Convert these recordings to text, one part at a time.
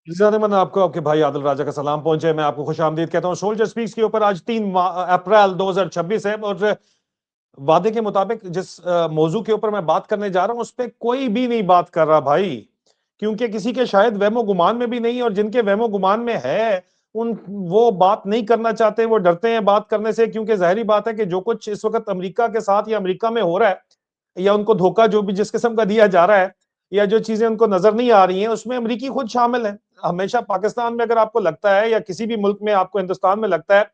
मन आपको आपके भाई आदिल राजा का सलाम पहुंचे। मैं आपको खुश आमदीद कहता हूं। सोल्जर स्पीक्स के ऊपर आज 3 अप्रैल 2026 है और वादे के मुताबिक जिस मौजू के ऊपर मैं बात करने जा रहा हूं उस पर कोई भी नहीं बात कर रहा भाई, क्योंकि किसी के शायद वहमो गुमान में भी नहीं, और जिनके वहमो गुमान में है उन वो बात नहीं करना चाहते, वो डरते हैं बात करने से, क्योंकि जाहिर बात है कि जो कुछ इस वक्त अमेरिका के साथ या अमेरिका में हो रहा है या उनको धोखा जो भी जिस किस्म का दिया जा रहा है या जो चीजें उनको नजर नहीं आ रही हैं उसमें अमेरिकी खुद शामिल है। हमेशा पाकिस्तान में अगर आपको लगता है या किसी भी मुल्क में, आपको हिंदुस्तान में लगता है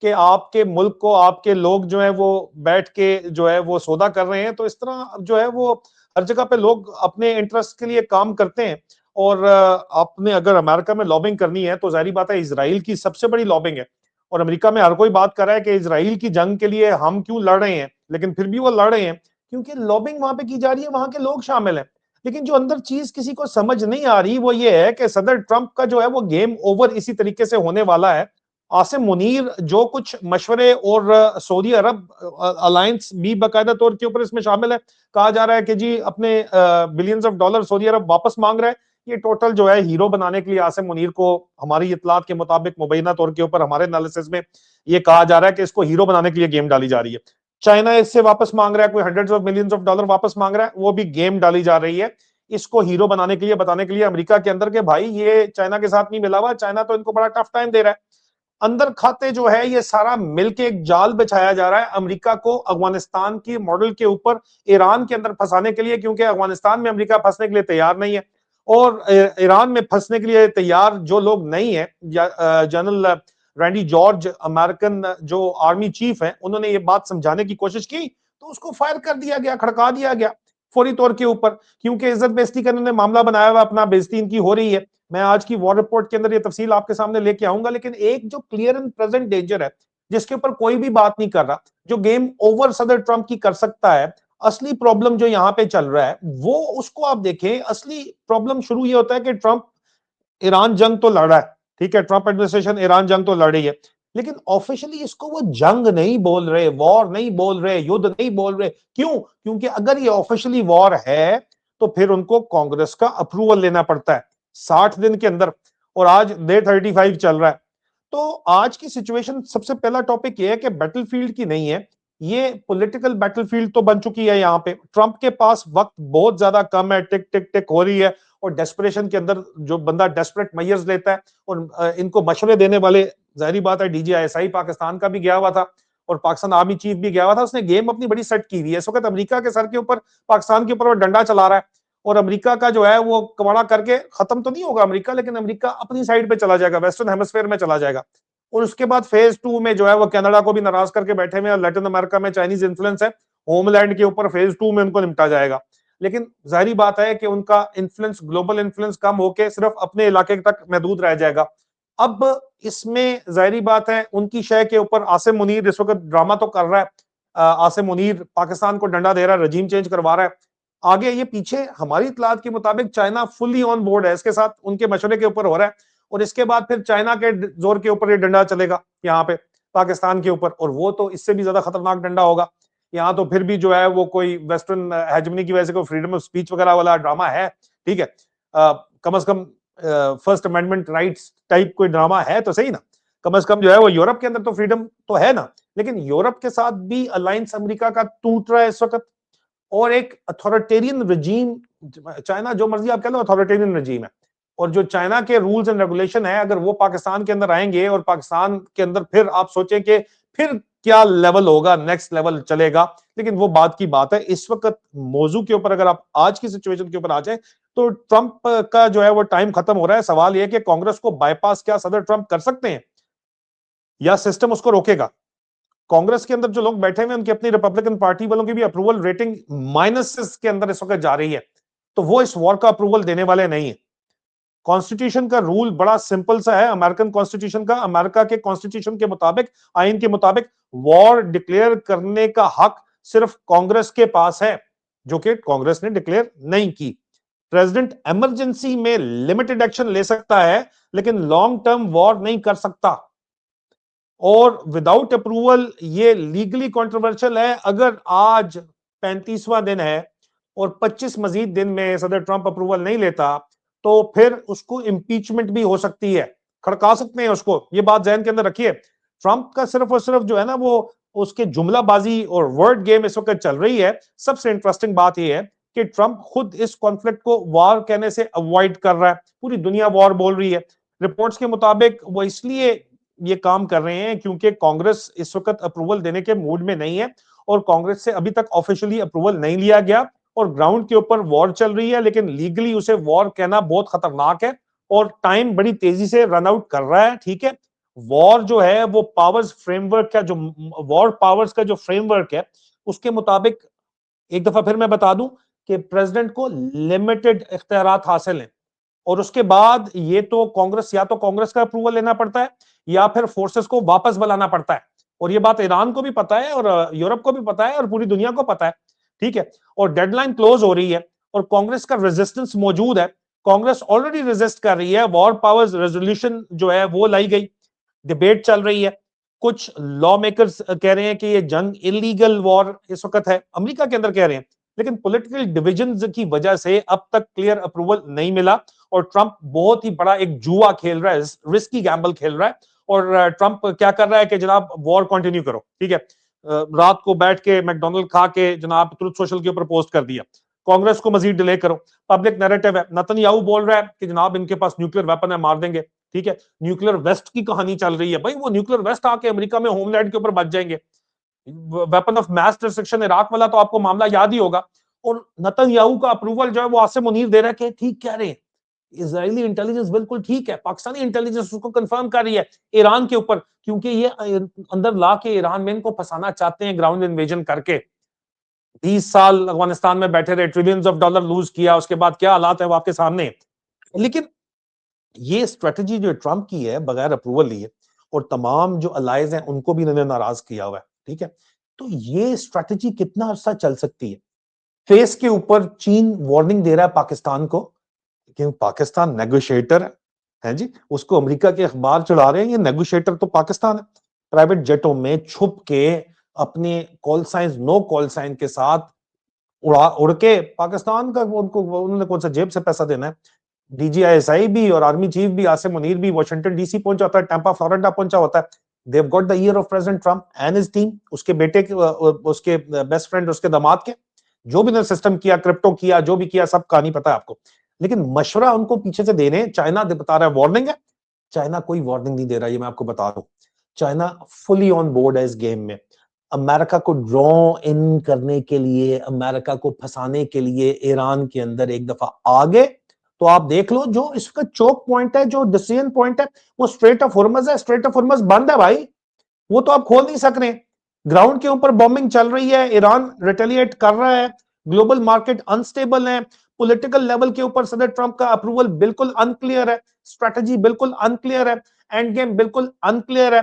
कि आपके मुल्क को आपके लोग जो है वो बैठ के जो है वो सौदा कर रहे हैं, तो इस तरह जो है वो हर जगह पे लोग अपने इंटरेस्ट के लिए काम करते हैं। और आपने अगर अमेरिका में लॉबिंग करनी है तो जाहिर बात है इसराइल की सबसे बड़ी लॉबिंग है। और अमेरिका में हर कोई बात कर रहा है कि इसराइल की जंग के लिए हम क्यों लड़ रहे हैं, लेकिन फिर भी वो लड़ रहे हैं क्योंकि लॉबिंग वहां पे की जा रही है, वहां के लोग शामिल हैं। लेकिन जो अंदर चीज किसी को समझ नहीं आ रही वो ये है कि सदर ट्रंप का जो है वो गेम ओवर इसी तरीके से होने वाला है। आसिम मुनीर जो कुछ मशवरे और सऊदी अरब अलायंस भी बाकायदा तौर के ऊपर इसमें शामिल है। कहा जा रहा है कि जी अपने बिलियंस ऑफ डॉलर सऊदी अरब वापस मांग रहा है। ये टोटल जो है हीरो बनाने के लिए आसिम मुनीर को, हमारी इतलात के मुताबिक मुबैना तौर के ऊपर हमारे एनालिसिस में ये कहा जा रहा है कि इसको हीरो बनाने के लिए गेम डाली जा रही है। चाइना इससे वापस मांग रहा है, कोई hundreds of millions of dollar वापस मांग रहा है, वो भी गेम डाली जा रही है इसको हीरो बनाने के लिए, बताने के लिए अमेरिका के अंदर के भाई ये चाइना के साथ नहीं मिला हुआ, चाइना तो इनको बड़ा टफ टाइम दे रहा है। अंदर खाते जो है ये सारा मिलके एक जाल बिछाया जा रहा है अमेरिका को अफगानिस्तान की मॉडल के ऊपर ईरान के अंदर फंसाने के लिए, क्योंकि अफगानिस्तान में अमेरिका फंसने के लिए तैयार नहीं है और ईरान में फंसने के लिए तैयार जो लोग नहीं है, जनरल रैंडी जॉर्ज अमेरिकन जो आर्मी चीफ है उन्होंने ये बात समझाने की कोशिश की तो उसको फायर कर दिया गया, खड़का दिया गया फौरी तौर के ऊपर, क्योंकि इज्जत बेइज्जती का इन्होंने मामला बनाया हुआ, अपना बेइज्जती इनकी हो रही है। मैं आज की वॉर रिपोर्ट के अंदर ये तफसील आपके सामने लेके आऊंगा, लेकिन एक जो क्लियर एंड प्रेजेंट डेंजर है जिसके ऊपर कोई भी बात नहीं कर रहा, जो गेम ओवर सदर ट्रंप की कर सकता है, असली प्रॉब्लम जो यहां पे चल रहा है वो उसको आप देखें। असली प्रॉब्लम शुरू ये होता है कि ट्रंप ईरान जंग तो लड़ रहा है, ठीक है, ट्रंप एडमिनिस्ट्रेशन ईरान जंग तो लड़ रही है, लेकिन ऑफिशियली इसको वो जंग नहीं बोल रहे, वॉर नहीं बोल रहे, युद्ध नहीं बोल रहे। क्यों? क्योंकि अगर ये ऑफिशियली वॉर है तो फिर उनको कांग्रेस का अप्रूवल लेना पड़ता है 60 दिन के अंदर, और आज डे 35 चल रहा है। तो आज की सिचुएशन, सबसे पहला टॉपिक ये है कि बैटलफील्ड की नहीं है, ये पॉलिटिकल बैटलफील्ड तो बन चुकी है। यहाँ पे ट्रंप के पास वक्त बहुत ज्यादा कम है, टिक टिक टिक हो रही है, और डेस्परेशन के अंदर जो बंदा डेस्परेट मेजर्स लेता है और इनको मशवरे देने वाले, जाहिर बात है डीजीआईएसआई पाकिस्तान का भी गया हुआ था और पाकिस्तान आर्मी चीफ भी गया हुआ था, उसने गेम अपनी बड़ी सेट की हुई है। इस वक्त अमेरिका के सर के ऊपर, पाकिस्तान के ऊपर वो डंडा चला रहा है और अमेरिका का जो है वो कबाड़ा करके खत्म तो नहीं होगा अमेरिका, लेकिन अमेरिका अपनी साइड पे चला जाएगा, वेस्टर्न हेमिस्फेयर में चला जाएगा। और उसके बाद फेज 2 में जो है वो कनाडा को भी नाराज करके बैठे हुए, लैटिन अमेरिका में चाइनीज इन्फ्लुएंस है, होमलैंड के ऊपर फेज 2 में उनको निपटा जाएगा। लेकिन जाहिर बात है कि उनका इन्फ्लुएंस, ग्लोबल इन्फ्लुएंस कम होकर सिर्फ अपने इलाके तक महदूद रह जाएगा। अब इसमें जाहिर बात है उनकी शय के ऊपर आसिम मुनीर इस वक्त ड्रामा तो कर रहा है। आसिम मुनीर पाकिस्तान को डंडा दे रहा है, रजीम चेंज करवा रहा है। आगे ये पीछे हमारी इतलात के मुताबिक चाइना फुली ऑन बोर्ड है इसके साथ, उनके मशवरे के ऊपर हो रहा है, और इसके बाद फिर चाइना के जोर के ऊपर ये डंडा चलेगा यहाँ पे पाकिस्तान के ऊपर, और वो तो इससे भी ज्यादा खतरनाक डंडा होगा। यहाँ तो फिर भी जो है वो कोई वेस्टर्न हेजमनी की वजह से कोई फ्रीडम ऑफ स्पीच वगैरह वाला ड्रामा है, ठीक है, कम से come first amendment rights type कोई ड्रामा है तो सही ना, कम से कम जो है वो यूरोप के अंदर तो फ्रीडम तो है ना। लेकिन यूरोप के साथ भी अलायंस अमेरिका का टूट रहा है इस वक्त, और एक अथॉरिटेरियन रजीम, चाइना जो मर्जी आप कह लो अथॉरिटेरियन रजीम है, और जो चाइना के रूल्स एंड रेगुलेशन है अगर वो पाकिस्तान के अंदर आएंगे और पाकिस्तान के अंदर फिर आप सोचें कि फिर क्या लेवल होगा, नेक्स्ट लेवल चलेगा। लेकिन वो बात की बात है, इस वक्त मौजू के ऊपर अगर आप आज की सिचुएशन के ऊपर आ जाए तो ट्रंप का जो है वो टाइम खत्म हो रहा है। सवाल यह कि कांग्रेस को बाईपास क्या सदर ट्रंप कर सकते हैं या सिस्टम उसको रोकेगा? कांग्रेस के अंदर जो लोग बैठे हुए हैं उनकी अपनी रिपब्लिकन पार्टी वालों की भी अप्रूवल रेटिंग माइनस के अंदर इस वक्त जा रही है, तो वो इस वॉर का अप्रूवल देने वाले नहीं है। कॉन्स्टिट्यूशन का रूल बड़ा सिंपल सा है, अमेरिकन कॉन्स्टिट्यूशन का, अमेरिका के कॉन्स्टिट्यूशन के मुताबिक, आइन के मुताबिक वॉर डिक्लेयर करने का हक सिर्फ कांग्रेस के पास है, जो कि कांग्रेस ने डिक्लेयर नहीं की। प्रेसिडेंट इमरजेंसी में लिमिटेड एक्शन ले सकता है लेकिन लॉन्ग टर्म वॉर नहीं कर सकता, और विदाउट अप्रूवल ये लीगली कॉन्ट्रोवर्शियल है। अगर आज 35वां दिन है और 25 मजीद दिन में सदर ट्रंप अप्रूवल नहीं लेता तो फिर उसको इम्पीचमेंट भी हो सकती है, खड़का सकते हैं उसको। ये बात ज़हन के अंदर रखिए। ट्रंप का सिर्फ और सिर्फ जो है ना वो उसके जुमलाबाजी और वर्ड गेम इस वक्त चल रही है। सबसे इंटरेस्टिंग बात यह है कि ट्रंप खुद इस कॉन्फ्लिक्ट को वॉर कहने से अवॉइड कर रहा है। पूरी दुनिया वॉर बोल रही है। रिपोर्ट्स के मुताबिक वो इसलिए ये काम कर रहे हैं क्योंकि कांग्रेस इस वक्त अप्रूवल देने के मूड में नहीं है और कांग्रेस से अभी तक ऑफिशियली अप्रूवल नहीं लिया गया और ग्राउंड के ऊपर वॉर चल रही है, लेकिन लीगली उसे वॉर कहना बहुत खतरनाक है और टाइम बड़ी तेजी से रन आउट कर रहा है। ठीक है, वॉर जो है वो पावर्स फ्रेमवर्क का जो वॉर पावर्स का जो फ्रेमवर्क है उसके मुताबिक एक दफा फिर मैं बता दूं कि प्रेसिडेंट को लिमिटेड इख्तियारात हासिल हैं और उसके बाद ये तो कांग्रेस या तो कांग्रेस का अप्रूवल लेना पड़ता है या फिर फोर्सेस को वापस बुलाना पड़ता है। और ये बात ईरान को भी पता है और यूरोप को भी पता है और पूरी दुनिया को पता है। ठीक है, और डेडलाइन क्लोज हो रही है और कांग्रेस का रेजिस्टेंस मौजूद है। कांग्रेस ऑलरेडी रेजिस्ट कर रही है। वॉर पावर्स रेजोल्यूशन जो है वो लाई गई, डिबेट चल रही है। कुछ लॉ मेकर्स कह रहे हैं कि ये जंग इलीगल वॉर इस वक्त है, अमेरिका के अंदर कह रहे हैं, लेकिन पॉलिटिकल डिविजन्स की वजह से अब तक क्लियर अप्रूवल नहीं मिला और ट्रंप बहुत ही बड़ा एक जुआ खेल रहा है, रिस्की गैम्बल खेल रहा है। और ट्रंप क्या कर रहा है कि जनाब वॉर कंटिन्यू करो। ठीक है, रात को बैठ के मैकडोनल्ड खा के जनाब ट्रुथ सोशल के ऊपर पोस्ट कर दिया, कांग्रेस को मजीद डिले करो। पब्लिक नैरेटिव है, नेतन्याहू बोल रहा है कि जनाब इनके पास न्यूक्लियर वेपन है, मार देंगे। ठीक है, न्यूक्लियर वेस्ट की कहानी चल रही है। भाई वो न्यूक्लियर वेस्ट आके अमेरिका में होमलैंड के ऊपर बच जाएंगे। Weapon of mass destruction Iraq वाला तो आपको मामला याद ही होगा। और नेतन्याहू का अप्रूवल जो है वो आसिम मुनीर दे रहा है कि ठीक कह रहे हैं, इजरायली इंटेलिजेंस बिल्कुल ठीक है, पाकिस्तानी इंटेलिजेंस उसको कंफर्म कर रही है ईरान के ऊपर, क्योंकि ये अंदर ला के ईरान में इनको फंसाना चाहते हैं ग्राउंड इन्वेजन करके। 20 साल अफगानिस्तान में बैठे रहे, ट्रिलियंस ऑफ डॉलर लूज किया, उसके बाद क्या हालात है वो आपके सामने है। लेकिन ये स्ट्रेटजी जो ट्रंप की है बगैर अप्रूवल लिए और तमाम जो अलाइज हैं उनको भी इन्होंने नाराज किया हुआ है। ठीक है, तो ये स्ट्रेटजी कितना अरसा चल सकती है? फेस के ऊपर चीन वार्निंग दे रहा है पाकिस्तान को, क्योंकि पाकिस्तान नेगोशिएटर है जी, उसको अमेरिका के अखबार चढ़ा रहे हैं, ये नेगोशिएटर तो पाकिस्तान है। प्राइवेट जेटों में छुप के अपने call sign no call sign के साथ उड़ा उड़ के पाकिस्तान का उनको उन्होंने कौन सा जेब से पैसा देना है। डीजीआईएसआई भी और आर्मी चीफ भी आसिम मुनीर भी वाशिंगटन डीसी पहुंचा होता है, टैंपा फ्लोरिडा पहुंचा होता है। They've got the ear of President Trump and his team, उसके बेटे के उसके बेस्ट फ्रेंड उसके दामाद के, जो भी ने सिस्टम किया, क्रिप्टो किया, जो भी किया, सब कहानी पता है आपको। लेकिन मशवरा उनको पीछे से देने चाइना बता रहा है वार्निंग है। चाइना कोई वार्निंग नहीं दे रहा, ये मैं आपको बता दूं। चाइना फुली ऑन बोर्ड है इस गेम में। अमेरिका को ड्रॉ इन करने के लिए, अमेरिका को फंसाने के लिए ईरान के अंदर एक दफा आगे तो आप देख लो जो इसका चोक पॉइंट है, जो डिसीजन पॉइंट है, वो स्ट्रेट ऑफ हॉर्मज है। स्ट्रेट ऑफ हॉर्मज बंद है भाई, वो तो आप खोल नहीं सक रहे। ग्राउंड के ऊपर बॉम्बिंग चल रही है, ईरान रिटेलिएट कर रहा है, ग्लोबल मार्केट अनस्टेबल है, पॉलिटिकल लेवल के ऊपर सदर ट्रंप का अप्रूवल बिल्कुल अनक्लियर है, स्ट्रेटजी बिल्कुल अनक्लियर है, एंड गेम बिल्कुल अनक्लियर है।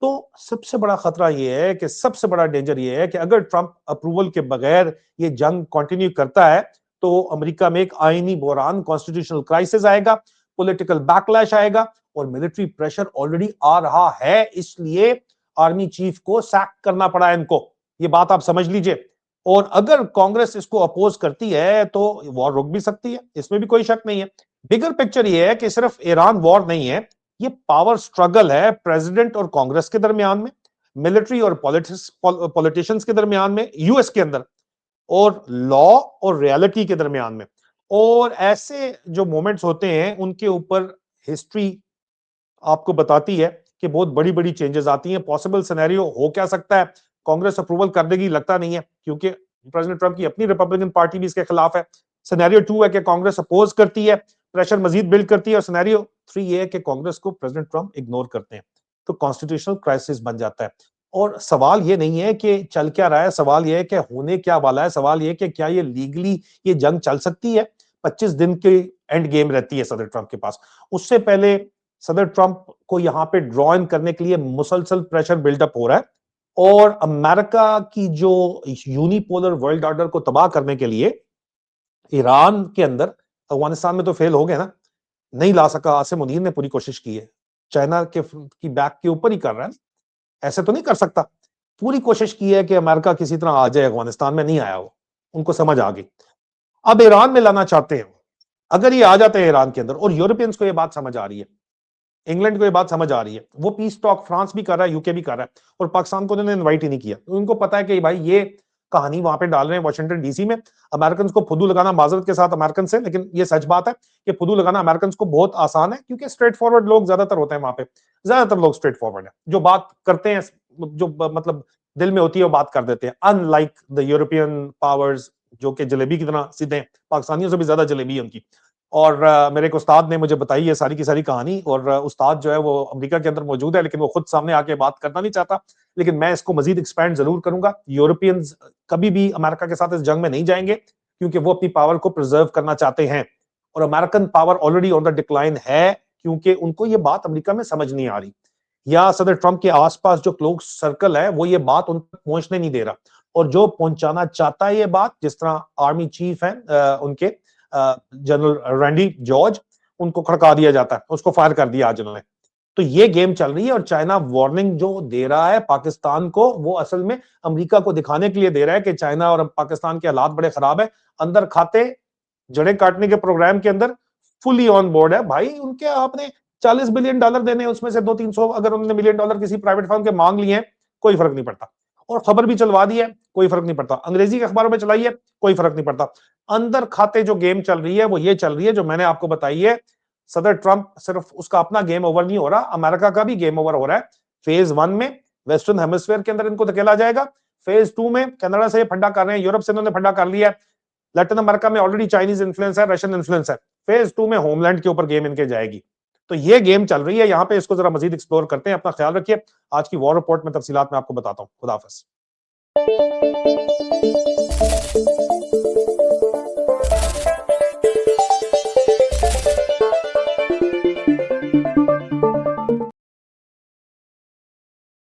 तो सबसे बड़ा खतरा यह है कि सबसे बड़ा डेंजर यह है कि अगर ट्रंप अप्रूवल के बगैर ये जंग कंटिन्यू करता है तो अमेरिका में एक आईनी बहरान, कॉन्स्टिट्यूशनल क्राइसिस आएगा, पॉलिटिकल बैकलैश आएगा और मिलिट्री प्रेशर ऑलरेडी आ रहा है। इसलिए आर्मी चीफ को सैक करना पड़ा है इनको, ये बात आप समझ लीजिए। और अगर कांग्रेस इसको अपोज करती है तो वॉर रुक भी सकती है, इसमें भी कोई शक नहीं है। बिगर पिक्चर ये है कि सिर्फ ईरान वॉर नहीं है, ये पावर स्ट्रगल है प्रेसिडेंट और कांग्रेस के दरमियान में, मिलिट्री और पॉलिटिशियंस के दरमियान में, यूएस के अंदर, और लॉ और रियलिटी के दरमियान में। और ऐसे जो मोमेंट्स होते हैं उनके ऊपर हिस्ट्री आपको बताती है कि बहुत बड़ी बड़ी चेंजेस आती हैं। पॉसिबल सिनेरियो हो क्या सकता है, कांग्रेस अप्रूवल कर देगी, लगता नहीं है, क्योंकि प्रेसिडेंट ट्रंप की अपनी रिपब्लिकन पार्टी भी इसके खिलाफ है। सिनेरियो 2 है कि कांग्रेस अपोज करती है, प्रेशर मजीद बिल्ड करती है, और सिनेरियो 3 ये है कि कांग्रेस को प्रेसिडेंट ट्रंप इग्नोर करते हैं, तो कॉन्स्टिट्यूशनल क्राइसिस बन जाता है। और सवाल ये नहीं है कि चल क्या रहा है, सवाल ये है कि होने क्या वाला है, सवाल ये है कि क्या ये लीगली ये जंग चल सकती है। 25 दिन की एंड गेम रहती है सदर ट्रंप के पास। उससे पहले सदर ट्रंप को यहां पे ड्रॉ इन करने के लिए मुसलसल प्रेशर बिल्डअप हो रहा है और अमेरिका की जो यूनिपोलर वर्ल्ड ऑर्डर को तबाह करने के लिए ईरान के अंदर, अफगानिस्तान में तो फेल हो गए ना, नहीं ला सका। आसिम मुनीर ने पूरी कोशिश की है, चाइना के की बैक के ऊपर ही कर रहा है, ऐसे तो नहीं कर सकता। पूरी कोशिश की है कि अमेरिका किसी तरह आ जाए, अफगानिस्तान में नहीं आया, वो उनको समझ आ गई। अब ईरान में लाना चाहते हैं, अगर ये आ जाते हैं ईरान के अंदर, और यूरोपियंस को ये बात समझ आ रही है, इंग्लैंड को ये बात समझ आ रही है, वो पीस टॉक फ्रांस भी कर रहा है, यूके भी कर रहा है, और पाकिस्तान को उन्होंने इन्वाइट ही नहीं किया। तो उनको पता है कि भाई ये कहानी वहां पे डाल रहे हैं वॉशिंगटन डीसी में। अमेरिकन को फुदू लगाना, माजरत के साथ अमेरिकन से, लेकिन ये सच बात है कि फुदू लगाना अमेरिकन को बहुत आसान है, क्योंकि स्ट्रेट फॉरवर्ड लोग ज्यादातर होते हैं वहां पे। ज्यादातर लोग स्ट्रेट फॉरवर्ड है, जो बात करते हैं, जो मतलब दिल में होती है वो बात कर देते हैं, अनलाइक द यूरोपियन पावर्स जो कि जलेबी की तरह सीधे हैं। पाकिस्तानियों से भी ज्यादा जलेबी है उनकी। और मेरे एक उस्ताद ने मुझे बताई है सारी की सारी कहानी, और उस्ताद जो है वो अमेरिका के अंदर मौजूद है, लेकिन वो खुद सामने आके बात करना नहीं चाहता। लेकिन मैं इसको मजीद एक्सपैंड जरूर करूंगा। यूरोपियंस कभी भी अमेरिका के साथ इस जंग में नहीं जाएंगे, क्योंकि वो अपनी पावर को प्रिजर्व करना चाहते हैं, और American power already on the decline है, क्योंकि उनको ये बात अमेरिका में समझ नहीं आ रही, या सदर ट्रंप के आसपास जो क्लोज सर्कल है वो ये बात उन तक पहुंचने नहीं दे रहा। और जो पहुंचाना चाहता है ये बात, जिस तरह आर्मी चीफ है उनके जनरल रैंडी जॉर्ज, उनको खड़का दिया जाता है, उसको फायर कर दिया आज उन्होंने। तो ये गेम चल रही है, और चाइना वार्निंग जो दे रहा है पाकिस्तान को, वो असल में अमेरिका को दिखाने के लिए दे रहा है कि चाइना और पाकिस्तान के हालात बड़े खराब है। अंदर खाते जड़े काटने के प्रोग्राम के अंदर फुली ऑन बोर्ड है भाई उनके। आपने $40 बिलियन देने, उसमें से 200-300 अगर उन्होंने $1 मिलियन किसी प्राइवेट फर्म के मांग लिए हैं, कोई फर्क नहीं पड़ता। और खबर भी चलवा दी है, कोई फर्क नहीं पड़ता। अंग्रेजी के अखबारों में चलाई है, कोई फर्क नहीं पड़ता। अंदर खाते जो गेम चल रही है वो ये चल रही है जो मैंने आपको बताई है। सदर ट्रंप सिर्फ उसका अपना गेम ओवर नहीं हो रहा, अमेरिका का भी गेम ओवर हो रहा है। फेज 1 में वेस्टर्न हेमिस्फीयर के अंदर इनको धकेला जाएगा। फेज 2 में कनाडा से ये फंडा कर रहे हैं, यूरोप से इन्होंने फंडा कर लिया है, लैटिन अमेरिका में ऑलरेडी चाइनीज इन्फ्लुएंस है, रशियन इन्फ्लुएंस है। फेज 2 में होमलैंड के ऊपर गेम इनके जाएगी। तो ये गेम चल रही है यहाँ पे, इसको जरा मजीद एक्सप्लोर करते हैं। अपना ख्याल रखिए। आज की वॉर रिपोर्ट में तफसीलात मैं आपको बताता हूँ। खुदा हाफिज।